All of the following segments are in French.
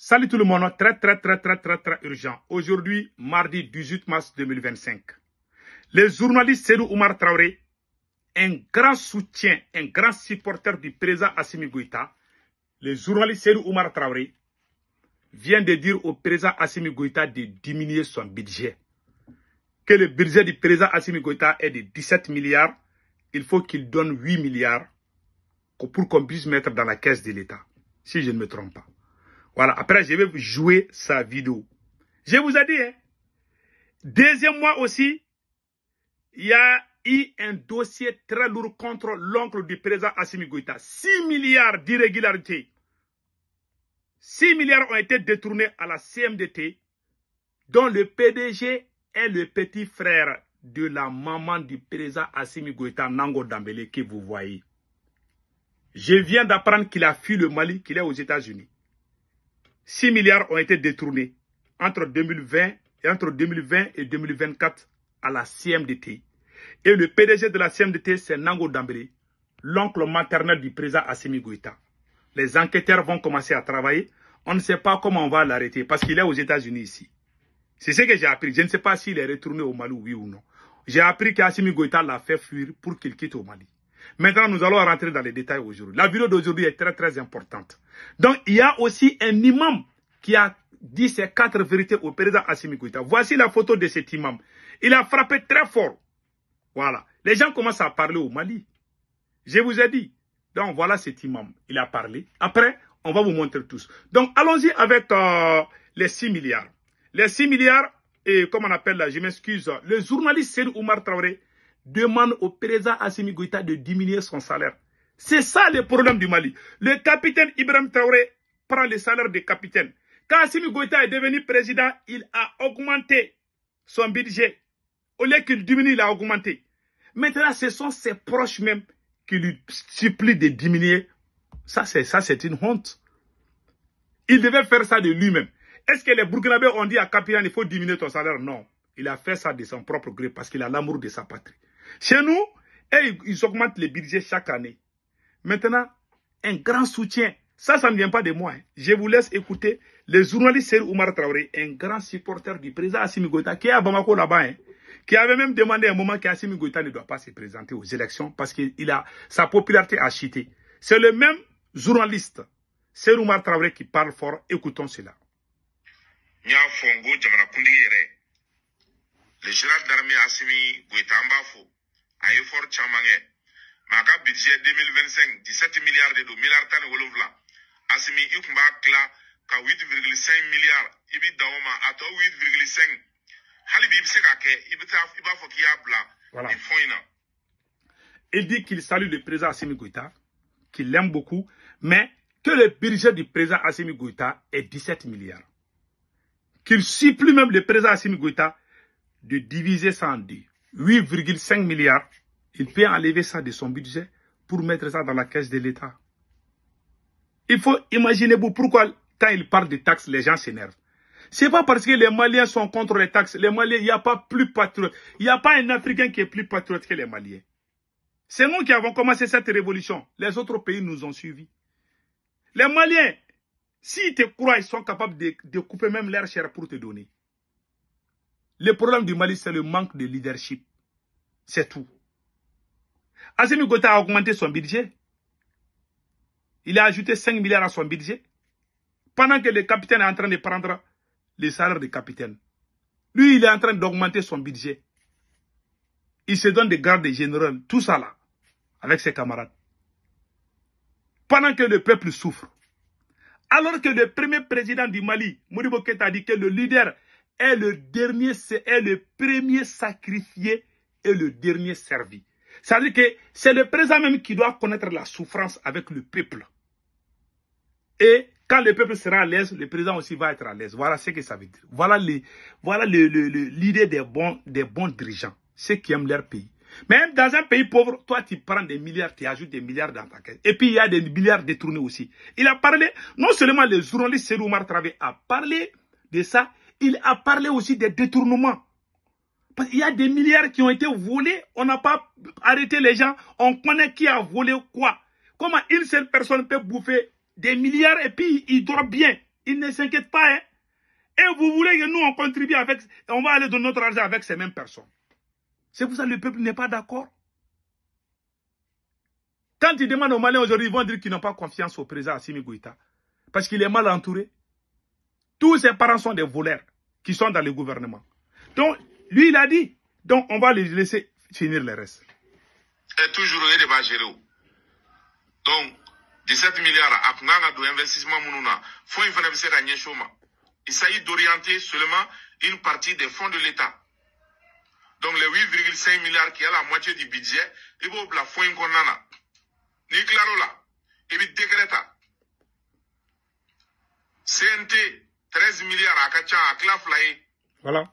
Salut tout le monde, très urgent. Aujourd'hui, mardi 18 mars 2025. Le journaliste Seydou Oumar Traoré, un grand soutien, un grand supporter du président Assimi Goïta, le journaliste Seydou Oumar Traoré vient de dire au président Assimi Goïta de diminuer son budget. Que le budget du président Assimi Goïta est de 17 milliards, il faut qu'il donne 8 milliards pour qu'on puisse mettre dans la caisse de l'État, si je ne me trompe pas. Voilà, après je vais jouer sa vidéo. Je vous ai dit, hein. Deuxième mois aussi, il y a eu un dossier très lourd contre l'oncle du président Assimi Goïta. 6 milliards d'irrégularités. 6 milliards ont été détournés à la CMDT, dont le PDG est le petit frère de la maman du président Assimi Goïta, Nango Dambélé, que vous voyez. Je viens d'apprendre qu'il a fui le Mali, qu'il est aux États-Unis. 6 milliards ont été détournés entre 2020 et 2024 à la CMDT. Et le PDG de la CMDT, c'est Nango Dambélé, l'oncle maternel du président Assimi Goïta. Les enquêteurs vont commencer à travailler. On ne sait pas comment on va l'arrêter parce qu'il est aux États-Unis ici. C'est ce que j'ai appris. Je ne sais pas s'il est retourné au Mali, oui ou non. J'ai appris qu'Assimi Goïta l'a fait fuir pour qu'il quitte au Mali. Maintenant, nous allons rentrer dans les détails aujourd'hui. La vidéo d'aujourd'hui est très importante. Donc, il y a aussi un imam qui a dit ses 4 vérités au président Assimi Goïta. Voici la photo de cet imam. Il a frappé très fort. Voilà. Les gens commencent à parler au Mali. Je vous ai dit. Donc, voilà cet imam. Il a parlé. Après, on va vous montrer tous. Donc, allons-y avec les 6 milliards. Les 6 milliards, et comme on appelle là, je m'excuse, le journaliste Seydou Oumar Traoré demande au président Assimi Goïta de diminuer son salaire. C'est ça le problème du Mali. Le capitaine Ibrahim Traoré prend le salaire de capitaine. Quand Assimi Goïta est devenu président, il a augmenté son budget. Au lieu qu'il diminue, il a augmenté. Maintenant, ce sont ses proches même qui lui supplient de diminuer. Ça, c'est une honte. Il devait faire ça de lui-même. Est-ce que les Burkinabés ont dit à capitaine, il faut diminuer ton salaire? Non. Il a fait ça de son propre gré parce qu'il a l'amour de sa patrie. Chez nous, ils augmentent les budgets chaque année. Maintenant, un grand soutien. Ça ne vient pas de moi. Hein. Je vous laisse écouter le journaliste Seydou Oumar Traoré, un grand supporter du président Assimi Goïta, qui est à Bamako là-bas, hein, qui avait même demandé à un moment qu'Assimi Goïta ne doit pas se présenter aux élections parce que sa popularité a chuté. C'est le même journaliste, Seydou Oumar Traoré, qui parle fort. Écoutons cela. Le général d'armée Assimi Goïta Mbafo a effort Chamangé. Maka budget 2025, 17 milliards de dollars, milliards tan wolofla. Assimi Ikumba Kla, ka 8,5 milliards, Ibi Daoma, ato 8,5. Halibi Ibsekake, Ibafo Kiabla, Voilà. Ifoina. Il dit qu'il salue le président Assimi Goïta, qu'il l'aime beaucoup, mais que le budget du président Assimi Goïta est 17 milliards. Qu'il supplie même le président Assimi Goïta de diviser ça en deux. 8,5 milliards. Il peut enlever ça de son budget pour mettre ça dans la caisse de l'État. Il faut imaginer pourquoi quand il parle de taxes, les gens s'énervent. C'est pas parce que les Maliens sont contre les taxes. Les Maliens, il n'y a pas plus patriote. Il n'y a pas un Africain qui est plus patriote que les Maliens. C'est nous qui avons commencé cette révolution. Les autres pays nous ont suivis. Les Maliens, s'ils te croient, ils sont capables de couper même leur chair pour te donner. Le problème du Mali, c'est le manque de leadership. C'est tout. Assimi Goïta a augmenté son budget. Il a ajouté 5 milliards à son budget. Pendant que le capitaine est en train de prendre le salaire de capitaine. Lui, il est en train d'augmenter son budget. Il se donne des grades généraux, tout ça là, avec ses camarades. Pendant que le peuple souffre. Alors que le premier président du Mali, Modibo Keïta, a dit que le leader est le premier sacrifié et le dernier servi. C'est-à-dire que c'est le président même qui doit connaître la souffrance avec le peuple. Et quand le peuple sera à l'aise, le président aussi va être à l'aise. Voilà ce que ça veut dire. Voilà l'idée des bons dirigeants, ceux qui aiment leur pays. Même dans un pays pauvre, toi tu prends des milliards, tu ajoutes des milliards dans ta caisse. Et puis il y a des milliards détournés aussi. Il a parlé, non seulement le journaliste Seydou Oumar Traoré a parlé de ça, il a parlé aussi des détournements. Parce qu'il y a des milliards qui ont été volés, on n'a pas arrêté les gens, on connaît qui a volé quoi. Comment une seule personne peut bouffer des milliards et puis il dort bien. Il ne s'inquiète pas. Hein. Et vous voulez que nous, on contribue avec, on va aller donner notre argent avec ces mêmes personnes. C'est pour ça que le peuple n'est pas d'accord. Quand ils demandent aux Maliens aujourd'hui, ils vont dire qu'ils n'ont pas confiance au président Assimi Goïta. Parce qu'il est mal entouré. Tous ses parents sont des voleurs qui sont dans le gouvernement. Donc, lui, il a dit. Donc, on va les laisser finir le reste. Et toujours, il va gérer. Donc, 17 milliards à d'investissement, il s'agit d'orienter seulement une partie des fonds de l'État. Donc, les 8,5 milliards qui est la moitié du budget, il va la fonds qu'on a. Ni claro là, il va décréter. CNT, 13 milliards à Kacha, à Klaflaï. Voilà.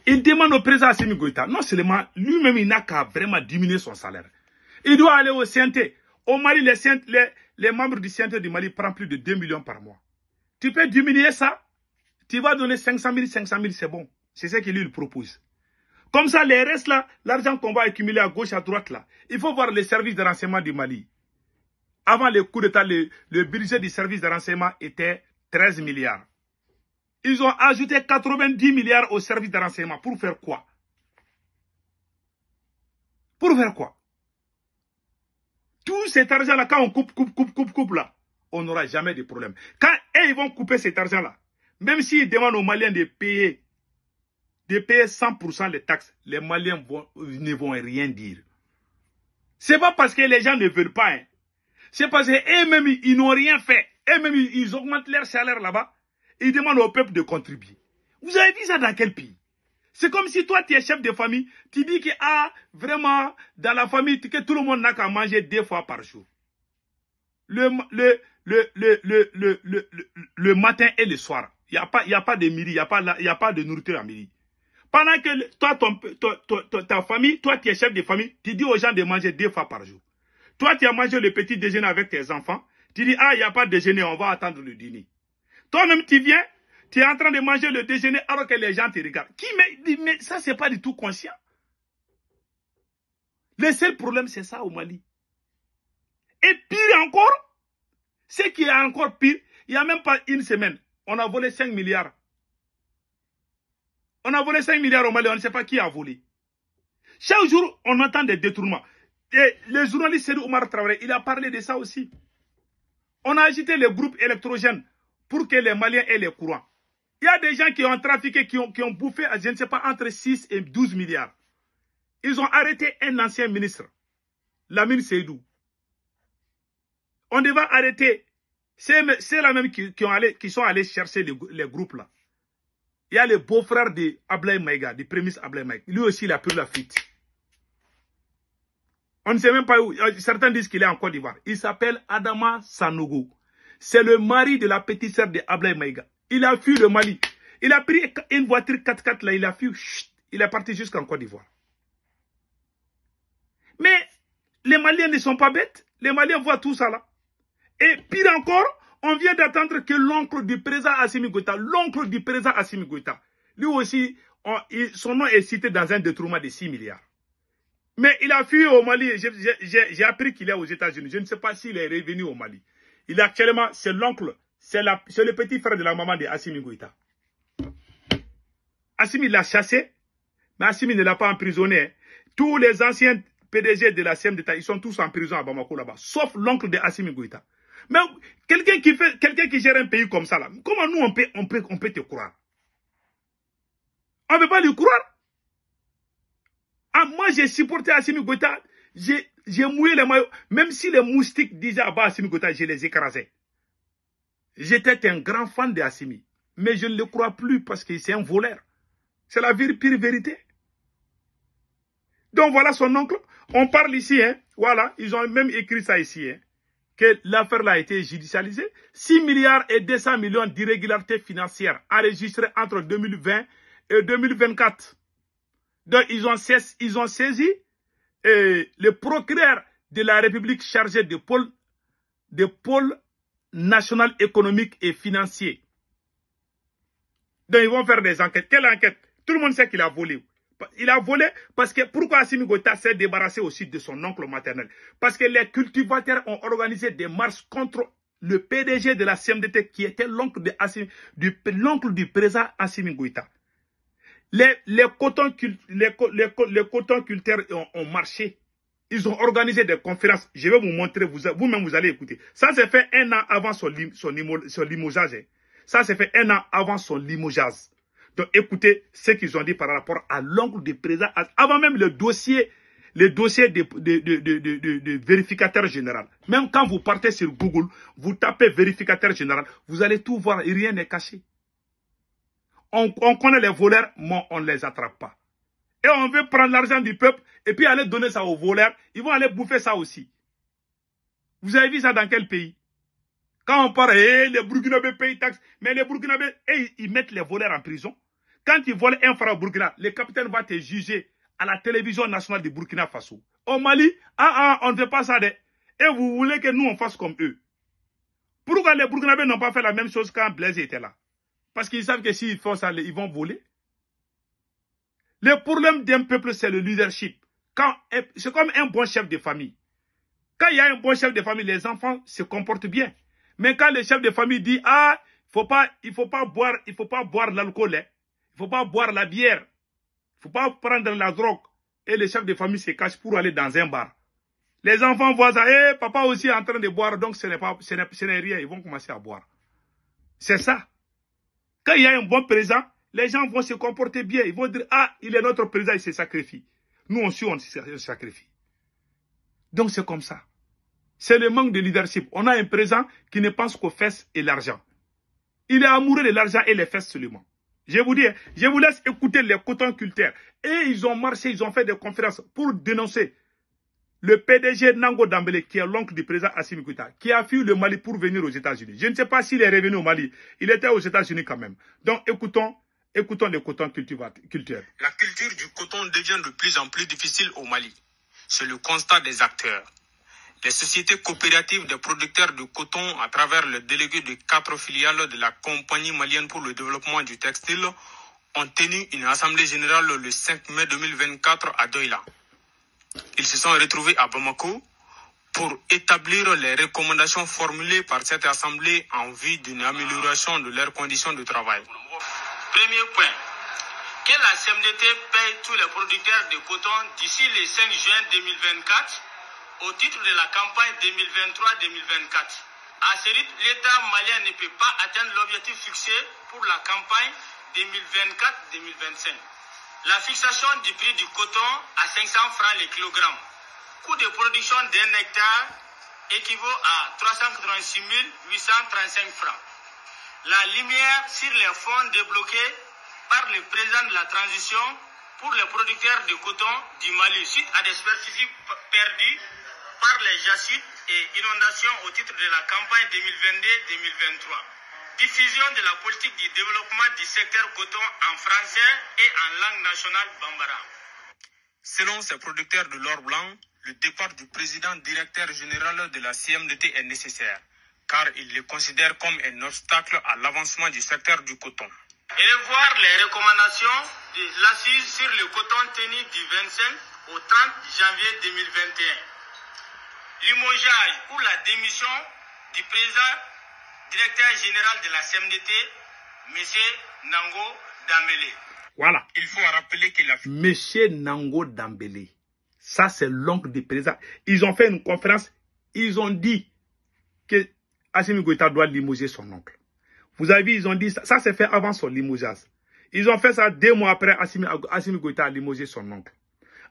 Il demande au président Assimi Goïta, non seulement lui-même, il n'a qu'à vraiment diminuer son salaire. Il doit aller au CNT. Au Mali, les membres du CNT du Mali prennent plus de 2 millions par mois. Tu peux diminuer ça, tu vas donner 500 000, c'est bon. C'est ce qu'il lui propose. Comme ça, les restes là, l'argent qu'on va accumuler à gauche, à droite là, il faut voir les services de renseignement du Mali. Avant le coup d'État, le budget du service de renseignement était 13 milliards. Ils ont ajouté 90 milliards au service de renseignement. Pour faire quoi? Pour faire quoi? Tout cet argent-là, quand on coupe là, on n'aura jamais de problème. Quand ils vont couper cet argent-là, même s'ils demandent aux Maliens de payer 100% les taxes, les Maliens ne vont rien dire. C'est pas parce que les gens ne veulent pas. Hein. C'est parce qu'eux-mêmes, ils n'ont rien fait. Eux-mêmes, ils augmentent leur salaire là-bas. Ils demandent au peuple de contribuer. Vous avez vu ça dans quel pays? C'est comme si toi, tu es chef de famille, tu dis que, vraiment, dans la famille, que tout le monde n'a qu'à manger 2 fois par jour. Le matin et le soir. Il n'y a pas de midi, il n'y a pas de nourriture à midi. Pendant que toi, ta famille, toi, tu es chef de famille, tu dis aux gens de manger 2 fois par jour. Toi, tu as mangé le petit déjeuner avec tes enfants, tu dis, il n'y a pas de déjeuner, on va attendre le dîner. Toi-même, tu viens, tu es en train de manger le déjeuner alors que les gens te regardent. Mais ça, c'est pas du tout conscient. Le seul problème, c'est ça au Mali. Et pire encore, ce qui est encore pire, il n'y a même pas une semaine, on a volé 5 milliards. On a volé 5 milliards au Mali, on ne sait pas qui a volé. Chaque jour, on entend des détournements. Et le journaliste Seydou Oumar Traoré, il a parlé de ça aussi. On a agité les groupes électrogènes pour que les Maliens aient les courants. Il y a des gens qui ont trafiqué, qui ont bouffé, je ne sais pas, entre 6 et 12 milliards. Ils ont arrêté un ancien ministre, Lamine Seydou. On devait arrêter. C'est là même qui sont allés chercher les groupes là. Il y a le beau-frère de Ablaye Maïga, du prémisse Ablaye Maïga. Lui aussi, il a pris la fuite. On ne sait même pas où. Certains disent qu'il est en Côte d'Ivoire. Il s'appelle Adama Sanogo. C'est le mari de la petite sœur de Ablaye Maïga. Il a fui le Mali. Il a pris une voiture 4x4 là, il a fui. Il est parti jusqu'en Côte d'Ivoire. Mais les Maliens ne sont pas bêtes. Les Maliens voient tout ça là. Et pire encore, on vient d'attendre que l'oncle du président Assimi Goïta, lui aussi, son nom est cité dans un détournement de 6 milliards. Mais il a fui au Mali. J'ai appris qu'il est aux États-Unis. Je ne sais pas s'il est revenu au Mali. Il est actuellement, c'est l'oncle, c'est le petit frère de la maman de Assimi Goïta. Assimi l'a chassé, mais Assimi ne l'a pas emprisonné. Tous les anciens PDG de la CMDTA, ils sont tous en prison à Bamako là-bas, sauf l'oncle de Assimi Goïta. Mais quelqu'un qui gère un pays comme ça là, comment nous on peut te croire? On ne peut pas lui croire. Moi j'ai supporté Assimi Goïta, j'ai mouillé les maillots, même si les moustiques disaient à Assimi Goïta, je les écrasais. J'étais un grand fan de Assimi, mais je ne le crois plus parce que c'est un voleur. C'est la pire vérité. Donc voilà son oncle. On parle ici, hein, voilà, ils ont même écrit ça ici, hein, que l'affaire a été judicialisée. 6 milliards et 200 millions d'irrégularités financières enregistrées entre 2020 et 2024. Donc ils ont saisi le procureur de la République chargé de pôle national économique et financier. Donc ils vont faire des enquêtes. Quelle enquête? Tout le monde sait qu'il a volé. Il a volé parce que pourquoi Assimi Goïta s'est débarrassé aussi de son oncle maternel? Parce que les cultivateurs ont organisé des marches contre le PDG de la CMDT qui était l'oncle du président Assimi Goïta. Les cotonculteurs ont marché. Ils ont organisé des conférences. Je vais vous montrer, vous-même vous allez écouter. Ça s'est fait 1 an avant son limogeage. Ça s'est fait 1 an avant son limogeage. Donc écoutez ce qu'ils ont dit par rapport à l'oncle du président, avant même le dossier de vérificateur général. Même quand vous partez sur Google, vous tapez vérificateur général, vous allez tout voir, rien n'est caché. On connaît les voleurs, mais on ne les attrape pas. Et on veut prendre l'argent du peuple et puis aller donner ça aux voleurs. Ils vont aller bouffer ça aussi. Vous avez vu ça dans quel pays? Quand on parle, les Burkinabés payent taxes, mais les Burkinabés, ils mettent les voleurs en prison. Quand ils volent un franc au Burkina, le capitaine va te juger à la télévision nationale du Burkina Faso. Au Mali, on ne fait pas ça. Et vous voulez que nous, on fasse comme eux. Pourquoi les Burkinabés n'ont pas fait la même chose quand Blaise était là? Parce qu'ils savent que s'ils font ça, ils vont voler. Le problème d'un peuple, c'est le leadership. C'est comme un bon chef de famille. Quand il y a un bon chef de famille, les enfants se comportent bien. Mais quand le chef de famille dit, il faut pas boire l'alcool, il faut pas boire la bière, il faut pas prendre la drogue, et le chef de famille se cache pour aller dans un bar. Les enfants voient ça, papa aussi est en train de boire, donc ce n'est rien, ils vont commencer à boire. C'est ça. Quand il y a un bon président, les gens vont se comporter bien. Ils vont dire, il est notre président, il se sacrifie. Nous aussi, on se sacrifie. Donc c'est comme ça. C'est le manque de leadership. On a un président qui ne pense qu'aux fesses et l'argent. Il est amoureux de l'argent et les fesses seulement. Je vous dis, je vous laisse écouter les cotonculteurs. Et ils ont marché, ils ont fait des conférences pour dénoncer le PDG Nango Dambélé, qui est l'oncle du président Assimi Goïta, qui a fui le Mali pour venir aux États-Unis. Je ne sais pas s'il est revenu au Mali. Il était aux États-Unis quand même. Donc écoutons les cotonculteurs. La culture du coton devient de plus en plus difficile au Mali. C'est le constat des acteurs. Les sociétés coopératives des producteurs de coton, à travers le délégué de 4 filiales de la Compagnie malienne pour le développement du textile, ont tenu une assemblée générale le 5 mai 2024 à Douala. Ils se sont retrouvés à Bamako pour établir les recommandations formulées par cette assemblée en vue d'une amélioration de leurs conditions de travail. Premier point, que la CMDT paye tous les producteurs de coton d'ici le 5 juin 2024 au titre de la campagne 2023-2024. À ce rythme, l'État malien ne peut pas atteindre l'objectif fixé pour la campagne 2024-2025. La fixation du prix du coton à 500 francs le kilogramme. Coût de production d'un hectare équivaut à 386 835 francs. La lumière sur les fonds débloqués par le président de la transition pour les producteurs de coton du Mali suite à des superficies perdues par les jacides et inondations au titre de la campagne 2022-2023. Diffusion de la politique du développement du secteur coton en français et en langue nationale bambara. Selon ces producteurs de l'or blanc, le départ du président directeur général de la CMDT est nécessaire, car ils le considèrent comme un obstacle à l'avancement du secteur du coton. Et revoir les recommandations de l'assise sur le coton tenu du 25 au 30 janvier 2021. Limogeage pour la démission du président directeur général de la CMDT, M. Nango Dambélé. Voilà. Il faut rappeler qu'il a... M. Nango Dambélé. Ça, c'est l'oncle du président. Ils ont fait une conférence. Ils ont dit que Assimi Goïta doit limoger son oncle. Vous avez vu, ils ont dit ça. Ça, c'est fait avant son limogeage. Ils ont fait ça 2 mois après Assimi Goïta a limogé son oncle.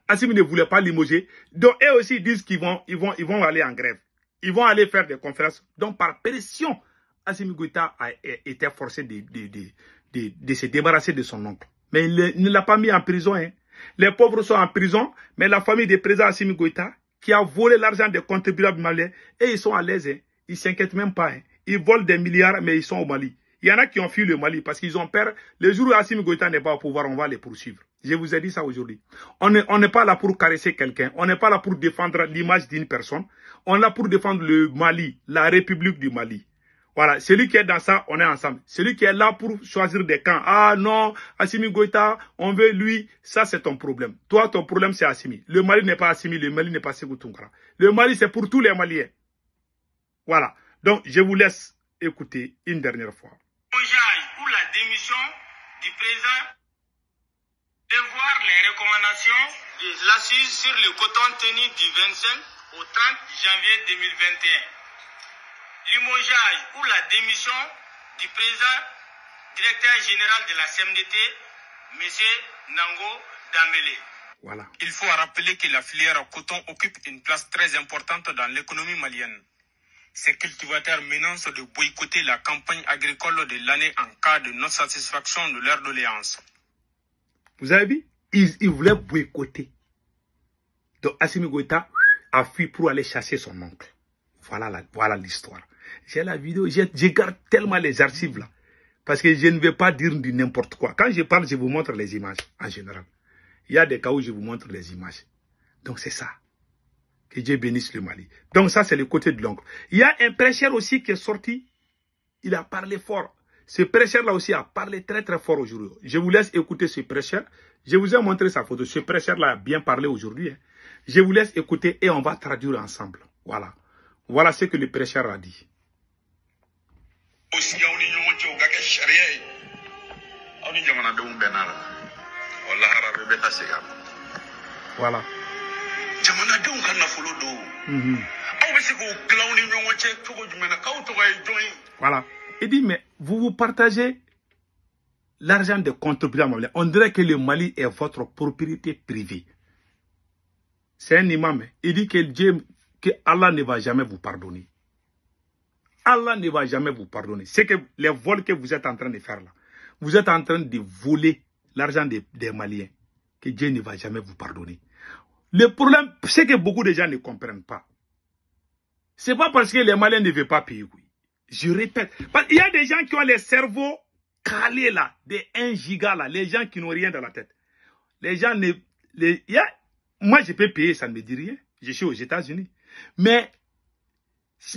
Assimi ne voulait pas limoger. Donc, eux aussi disent qu'ils vont aller en grève. Ils vont aller faire des conférences. Donc, par pression, Assimi Goïta a été forcé de se débarrasser de son oncle. Mais il ne l'a pas mis en prison. Hein. Les pauvres sont en prison, mais la famille du président Assimi Goïta, qui a volé l'argent des contribuables maliens, et ils sont à l'aise. Hein. Ils ne s'inquiètent même pas. Hein. Ils volent des milliards, mais ils sont au Mali. Il y en a qui ont fui le Mali parce qu'ils ont peur. Le jour où Assimi Goïta n'est pas au pouvoir, on va les poursuivre. Je vous ai dit ça aujourd'hui. On n'est pas là pour caresser quelqu'un. On n'est pas là pour défendre l'image d'une personne. On est là pour défendre le Mali, la République du Mali. Voilà, celui qui est dans ça, on est ensemble. Celui qui est là pour choisir des camps. Ah non, Assimi Goïta, on veut lui. Ça, c'est ton problème. Toi, ton problème, c'est Assimi. Le Mali n'est pas Assimi, le Mali n'est pas Sékou Tounkara. Le Mali, c'est pour tous les Maliens. Voilà. Donc, je vous laisse écouter une dernière fois. Pour la démission du président et voir les recommandations de l'assise sur le coton tenu du 25 au 30 janvier 2021. Limogeage ou la démission du président directeur général de la CMDT, M. Nango Dambélé. Voilà. Il faut rappeler que la filière coton occupe une place très importante dans l'économie malienne. Ces cultivateurs menacent de boycotter la campagne agricole de l'année en cas de non-satisfaction de leurs doléances. Vous avez vu? Ils voulaient boycotter. Donc Assimi Goïta a fui pour aller chasser son oncle. Voilà l'histoire. J'ai la vidéo, je garde tellement les archives là. Parce que je ne vais pas dire du n'importe quoi. Quand je parle, je vous montre les images en général. Il y a des cas où je vous montre les images. Donc c'est ça. Que Dieu bénisse le Mali. Donc ça, c'est le côté de l'oncle. Il y a un prêcheur aussi qui est sorti. Il a parlé fort. Ce prêcheur-là aussi a parlé très très fort aujourd'hui. Je vous laisse écouter ce prêcheur. Je vous ai montré sa photo. Ce prêcheur-là a bien parlé aujourd'hui. Hein. Je vous laisse écouter et on va traduire ensemble. Voilà. Voilà ce que le prêcheur a dit. Voilà. Voilà. Il dit, mais vous partagez l'argent des contribuables maliens. On dirait que le Mali est votre propriété privée. C'est un imam. Il dit que Allah ne va jamais vous pardonner. Allah ne va jamais vous pardonner. C'est que les vols que vous êtes en train de faire là, vous êtes en train de voler l'argent des Maliens. Que Dieu ne va jamais vous pardonner. Le problème, c'est que beaucoup de gens ne comprennent pas. C'est pas parce que les Maliens ne veulent pas payer. Oui. Je répète. Il y a des gens qui ont les cerveaux calés là, des 1 giga là, les gens qui n'ont rien dans la tête. Les gens ne... Moi, je peux payer, ça ne me dit rien. Je suis aux États-Unis. Mais,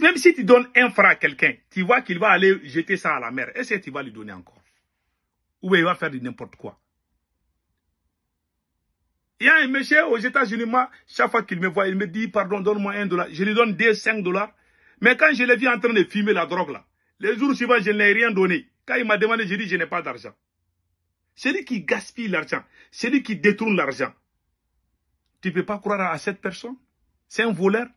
même si tu donnes 1 franc à quelqu'un, tu vois qu'il va aller jeter ça à la mer. Est-ce que tu vas lui donner encore? Ou bien il va faire de n'importe quoi. Il y a un monsieur aux États-Unis, moi, chaque fois qu'il me voit, il me dit, pardon, donne-moi $1. Je lui donne 5 $. Mais quand je l'ai vu en train de fumer la drogue là, les jours suivants, je ne l'ai rien donné. Quand il m'a demandé, je dis, je n'ai pas d'argent. C'est lui qui gaspille l'argent. C'est lui qui détourne l'argent. Tu ne peux pas croire à cette personne. C'est un voleur.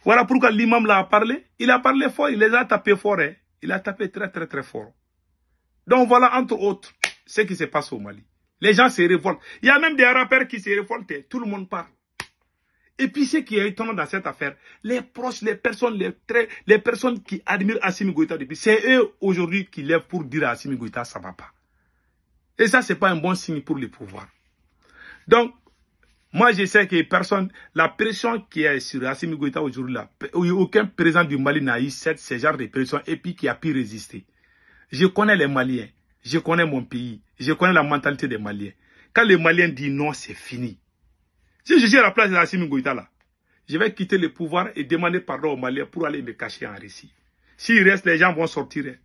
Voilà pourquoi l'imam là a parlé. Il a parlé fort, il les a tapés fort. Hein. Il a tapé très très très fort. Donc voilà, entre autres, ce qui se passe au Mali. Les gens se révoltent. Il y a même des rappeurs qui se révoltent. Tout le monde parle. Et puis ce qui est étonnant dans cette affaire, les proches, les personnes qui admirent Assimi Goïta depuis, c'est eux aujourd'hui qui lèvent pour dire à Assimi Goïta, ça ne va pas. Et ça, ce n'est pas un bon signe pour le pouvoir. Donc, moi je sais que la pression qui est sur Assimi Goïta aujourd'hui, là, aucun président du Mali n'a eu ce genre de pression et puis qui a pu résister. Je connais les Maliens. Je connais mon pays. Je connais la mentalité des Maliens. Quand les Maliens disent non, c'est fini. Si je suis à la place de Assimi Goïta là, je vais quitter le pouvoir et demander pardon aux Maliens pour aller me cacher en Russie. S'il reste, les gens vont sortir.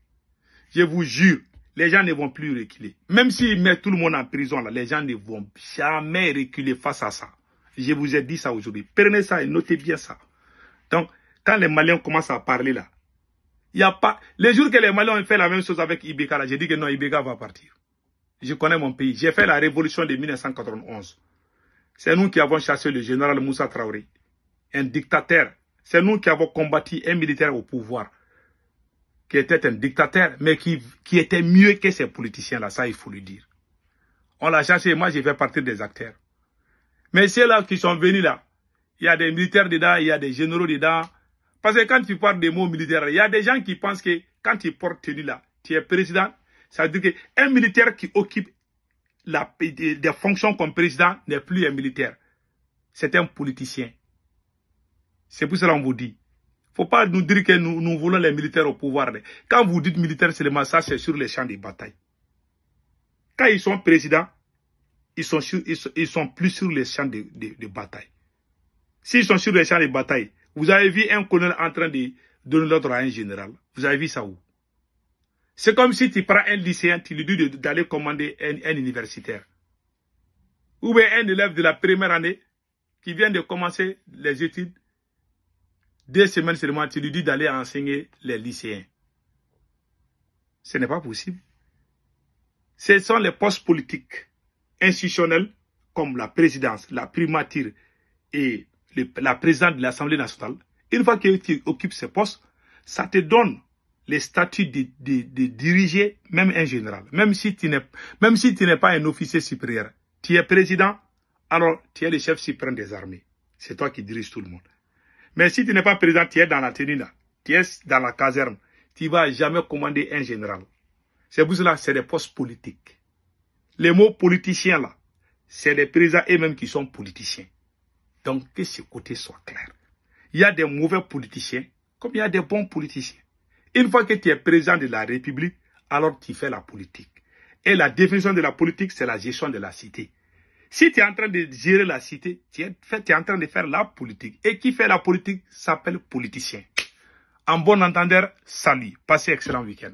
Je vous jure, les gens ne vont plus reculer. Même s'ils mettent tout le monde en prison là, les gens ne vont jamais reculer face à ça. Je vous ai dit ça aujourd'hui. Prenez ça et notez bien ça. Donc, quand les Maliens commencent à parler là, il n'y a pas... Les jours que les Maliens ont fait la même chose avec Ibeka, là, j'ai dit que non, Ibeka va partir. Je connais mon pays. J'ai fait la révolution de 1991. C'est nous qui avons chassé le général Moussa Traoré, un dictateur. C'est nous qui avons combattu un militaire au pouvoir, qui était un dictateur, mais qui était mieux que ces politiciens-là, ça il faut le dire. On l'a chassé, moi je fais partie des acteurs. Mais ceux-là qui sont venus là, il y a des militaires dedans, il y a des généraux dedans. Parce que quand tu parles des mots militaires, il y a des gens qui pensent que quand tu portes tenue là, tu es président, ça veut dire qu'un militaire qui occupe des fonctions comme président n'est plus un militaire. C'est un politicien. C'est pour cela qu'on vous dit. Il ne faut pas nous dire que nous voulons les militaires au pouvoir. Quand vous dites militaire seulement, ça c'est sur les champs de bataille. Quand ils sont présidents, ils sont plus sur les champs de bataille. S'ils sont sur les champs de bataille, vous avez vu un colonel en train de donner l'ordre à un général. Vous avez vu ça où? C'est comme si tu prends un lycéen, tu lui dis d'aller commander un universitaire. Ou bien un élève de la première année qui vient de commencer les études, 2 semaines seulement, tu lui dis d'aller enseigner les lycéens. Ce n'est pas possible. Ce sont les postes politiques institutionnels comme la présidence, la primature et la présidente de l'Assemblée nationale. Une fois que tu occupes ces postes, ça te donne les statuts de diriger même un général. Même si tu n'es pas un officier supérieur, tu es président, alors tu es le chef suprême des armées. C'est toi qui diriges tout le monde. Mais si tu n'es pas président, tu es dans la tenue là, tu es dans la caserne, tu ne vas jamais commander un général. C'est pour cela que c'est des postes politiques. Les mots politiciens là, c'est les présidents eux-mêmes qui sont politiciens. Donc que ce côté soit clair. Il y a des mauvais politiciens, comme il y a des bons politiciens. Une fois que tu es président de la République, alors tu fais la politique. Et la définition de la politique, c'est la gestion de la cité. Si tu es en train de gérer la cité, tu es en train de faire la politique. Et qui fait la politique s'appelle politicien. En bon entendeur, salut. Passez excellent week-end.